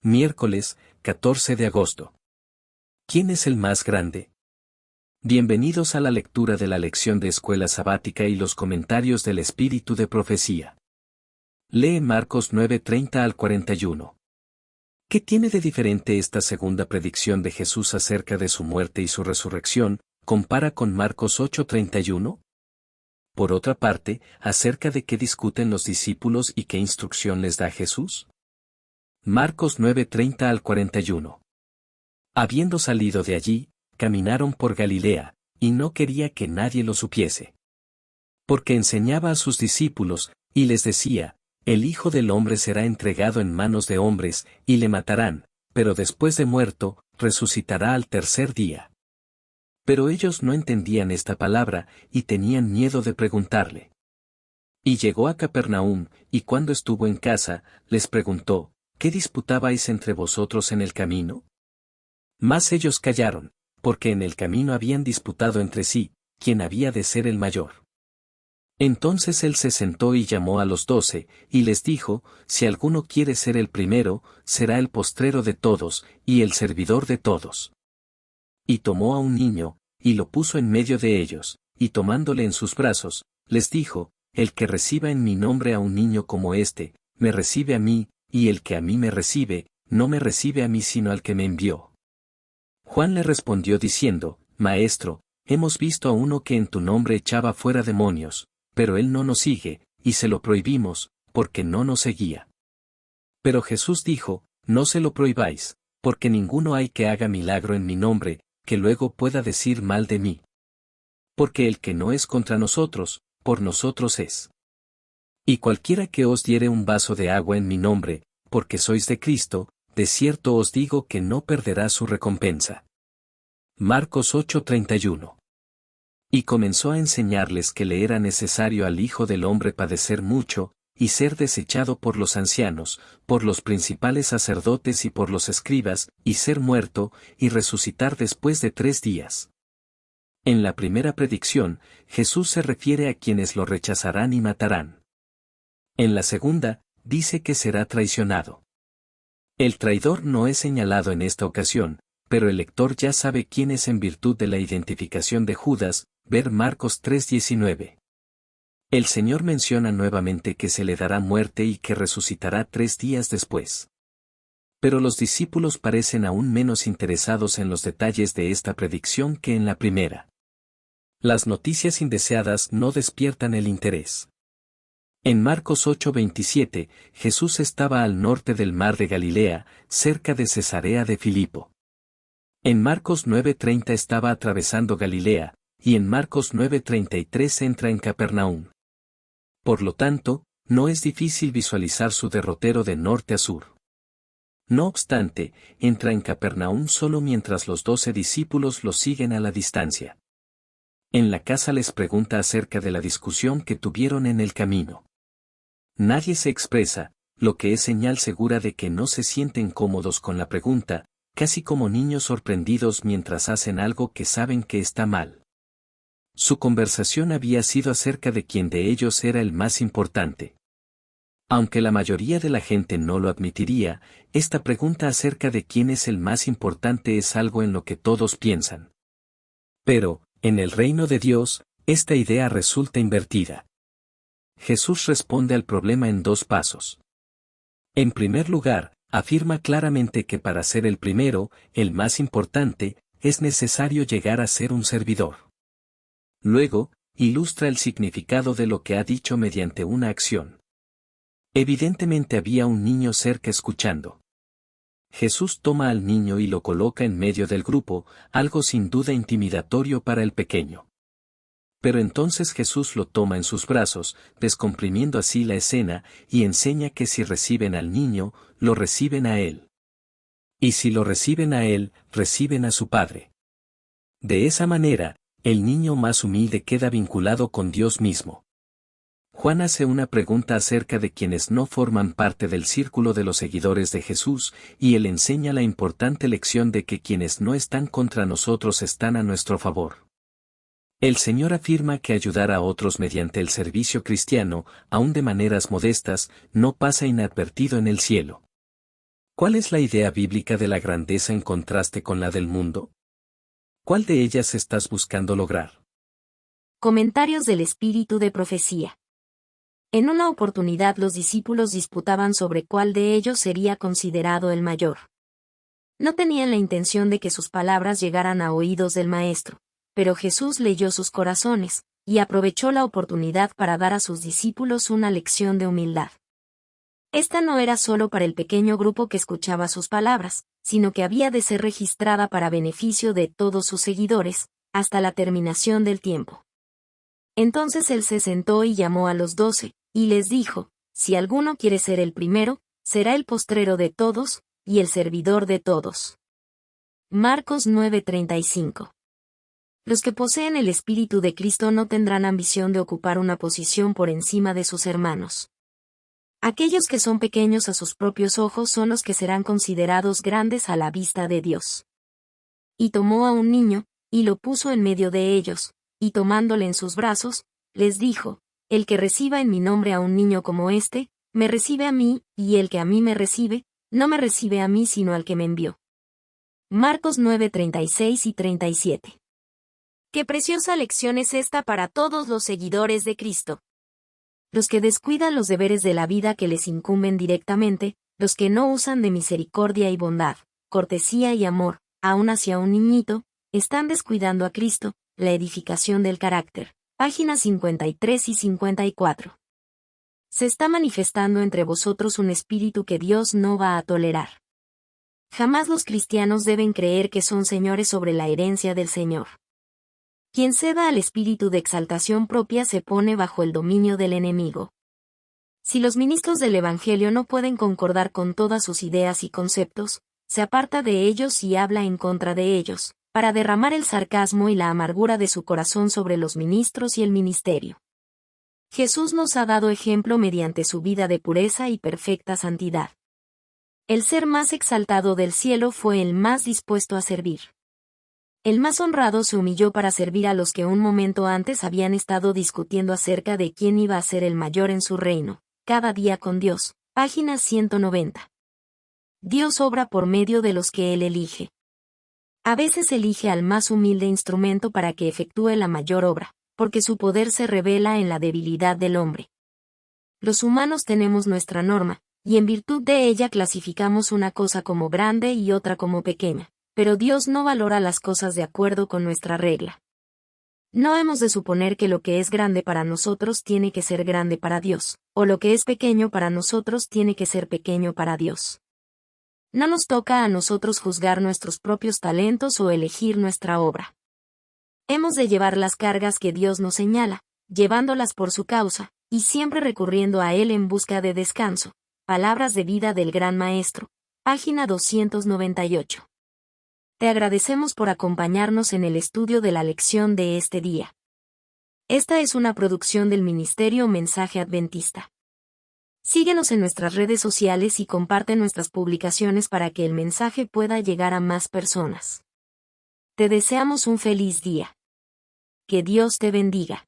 Miércoles, 14 de agosto. ¿Quién es el más grande? Bienvenidos a la lectura de la lección de escuela sabática y los comentarios del Espíritu de Profecía. Lee Marcos 9:30 al 41. ¿Qué tiene de diferente esta segunda predicción de Jesús acerca de su muerte y su resurrección, compara con Marcos 8:31? Por otra parte, acerca de qué discuten los discípulos y qué instrucción les da Jesús. Marcos 9:30 al 41. Habiendo salido de allí, caminaron por Galilea, y no quería que nadie lo supiese. Porque enseñaba a sus discípulos, y les decía, el Hijo del Hombre será entregado en manos de hombres, y le matarán, pero después de muerto, resucitará al tercer día. Pero ellos no entendían esta palabra, y tenían miedo de preguntarle. Y llegó a Capernaum, y cuando estuvo en casa, les preguntó, ¿qué disputabais entre vosotros en el camino? Mas ellos callaron, porque en el camino habían disputado entre sí, quién había de ser el mayor. Entonces él se sentó y llamó a los 12, y les dijo, si alguno quiere ser el primero, será el postrero de todos, y el servidor de todos. Y tomó a un niño, y lo puso en medio de ellos, y tomándole en sus brazos, les dijo, el que reciba en mi nombre a un niño como este, me recibe a mí, y el que a mí me recibe, no me recibe a mí sino al que me envió. Juan le respondió diciendo, Maestro, hemos visto a uno que en tu nombre echaba fuera demonios, pero él no nos sigue, y se lo prohibimos, porque no nos seguía. Pero Jesús dijo, no se lo prohibáis, porque ninguno hay que haga milagro en mi nombre, que luego pueda decir mal de mí. Porque el que no es contra nosotros, por nosotros es. Y cualquiera que os diere un vaso de agua en mi nombre, porque sois de Cristo, de cierto os digo que no perderá su recompensa. Marcos 8:31. Y comenzó a enseñarles que le era necesario al Hijo del Hombre padecer mucho, y ser desechado por los ancianos, por los principales sacerdotes y por los escribas, y ser muerto, y resucitar después de 3 días. En la primera predicción, Jesús se refiere a quienes lo rechazarán y matarán. En la segunda, dice que será traicionado. El traidor no es señalado en esta ocasión, pero el lector ya sabe quién es en virtud de la identificación de Judas, ver Marcos 3:19. El Señor menciona nuevamente que se le dará muerte y que resucitará 3 días después. Pero los discípulos parecen aún menos interesados en los detalles de esta predicción que en la primera. Las noticias indeseadas no despiertan el interés. En Marcos 8:27, Jesús estaba al norte del mar de Galilea, cerca de Cesarea de Filipo. En Marcos 9:30 estaba atravesando Galilea, y en Marcos 9:33 entra en Capernaum. Por lo tanto, no es difícil visualizar su derrotero de norte a sur. No obstante, entra en Capernaum solo mientras los 12 discípulos lo siguen a la distancia. En la casa les pregunta acerca de la discusión que tuvieron en el camino. Nadie se expresa, lo que es señal segura de que no se sienten cómodos con la pregunta, casi como niños sorprendidos mientras hacen algo que saben que está mal. Su conversación había sido acerca de quién de ellos era el más importante. Aunque la mayoría de la gente no lo admitiría, esta pregunta acerca de quién es el más importante es algo en lo que todos piensan. Pero, en el reino de Dios, esta idea resulta invertida. Jesús responde al problema en 2 pasos. En primer lugar, afirma claramente que para ser el primero, el más importante, es necesario llegar a ser un servidor. Luego, ilustra el significado de lo que ha dicho mediante una acción. Evidentemente había un niño cerca escuchando. Jesús toma al niño y lo coloca en medio del grupo, algo sin duda intimidatorio para el pequeño. Pero entonces Jesús lo toma en sus brazos, descomprimiendo así la escena, y enseña que si reciben al niño, lo reciben a él. Y si lo reciben a él, reciben a su Padre. De esa manera, el niño más humilde queda vinculado con Dios mismo. Juan hace una pregunta acerca de quienes no forman parte del círculo de los seguidores de Jesús, y él enseña la importante lección de que quienes no están contra nosotros están a nuestro favor. El Señor afirma que ayudar a otros mediante el servicio cristiano, aun de maneras modestas, no pasa inadvertido en el cielo. ¿Cuál es la idea bíblica de la grandeza en contraste con la del mundo? ¿Cuál de ellas estás buscando lograr? Comentarios del espíritu de profecía. En una oportunidad los discípulos disputaban sobre cuál de ellos sería considerado el mayor. No tenían la intención de que sus palabras llegaran a oídos del Maestro, pero Jesús leyó sus corazones, y aprovechó la oportunidad para dar a sus discípulos una lección de humildad. Esta no era solo para el pequeño grupo que escuchaba sus palabras, sino que había de ser registrada para beneficio de todos sus seguidores, hasta la terminación del tiempo. Entonces él se sentó y llamó a los 12, y les dijo: si alguno quiere ser el primero, será el postrero de todos, y el servidor de todos. Marcos 9:35. Los que poseen el Espíritu de Cristo no tendrán ambición de ocupar una posición por encima de sus hermanos. Aquellos que son pequeños a sus propios ojos son los que serán considerados grandes a la vista de Dios. Y tomó a un niño, y lo puso en medio de ellos, y tomándole en sus brazos, les dijo: el que reciba en mi nombre a un niño como este, me recibe a mí, y el que a mí me recibe, no me recibe a mí sino al que me envió. Marcos 9:36 y 37. Qué preciosa lección es esta para todos los seguidores de Cristo. Los que descuidan los deberes de la vida que les incumben directamente, los que no usan de misericordia y bondad, cortesía y amor, aun hacia un niñito, están descuidando a Cristo, la edificación del carácter. Páginas 53 y 54. Se está manifestando entre vosotros un espíritu que Dios no va a tolerar. Jamás los cristianos deben creer que son señores sobre la herencia del Señor. Quien ceda al espíritu de exaltación propia se pone bajo el dominio del enemigo. Si los ministros del Evangelio no pueden concordar con todas sus ideas y conceptos, se aparta de ellos y habla en contra de ellos, para derramar el sarcasmo y la amargura de su corazón sobre los ministros y el ministerio. Jesús nos ha dado ejemplo mediante su vida de pureza y perfecta santidad. El ser más exaltado del cielo fue el más dispuesto a servir. El más honrado se humilló para servir a los que un momento antes habían estado discutiendo acerca de quién iba a ser el mayor en su reino. Cada día con Dios. Página 190. Dios obra por medio de los que Él elige. A veces elige al más humilde instrumento para que efectúe la mayor obra, porque su poder se revela en la debilidad del hombre. Los humanos tenemos nuestra norma, y en virtud de ella clasificamos una cosa como grande y otra como pequeña. Pero Dios no valora las cosas de acuerdo con nuestra regla. No hemos de suponer que lo que es grande para nosotros tiene que ser grande para Dios, o lo que es pequeño para nosotros tiene que ser pequeño para Dios. No nos toca a nosotros juzgar nuestros propios talentos o elegir nuestra obra. Hemos de llevar las cargas que Dios nos señala, llevándolas por su causa, y siempre recurriendo a Él en busca de descanso. Palabras de vida del Gran Maestro. Página 298. Te agradecemos por acompañarnos en el estudio de la lección de este día. Esta es una producción del Ministerio Mensaje Adventista. Síguenos en nuestras redes sociales y comparte nuestras publicaciones para que el mensaje pueda llegar a más personas. Te deseamos un feliz día. Que Dios te bendiga.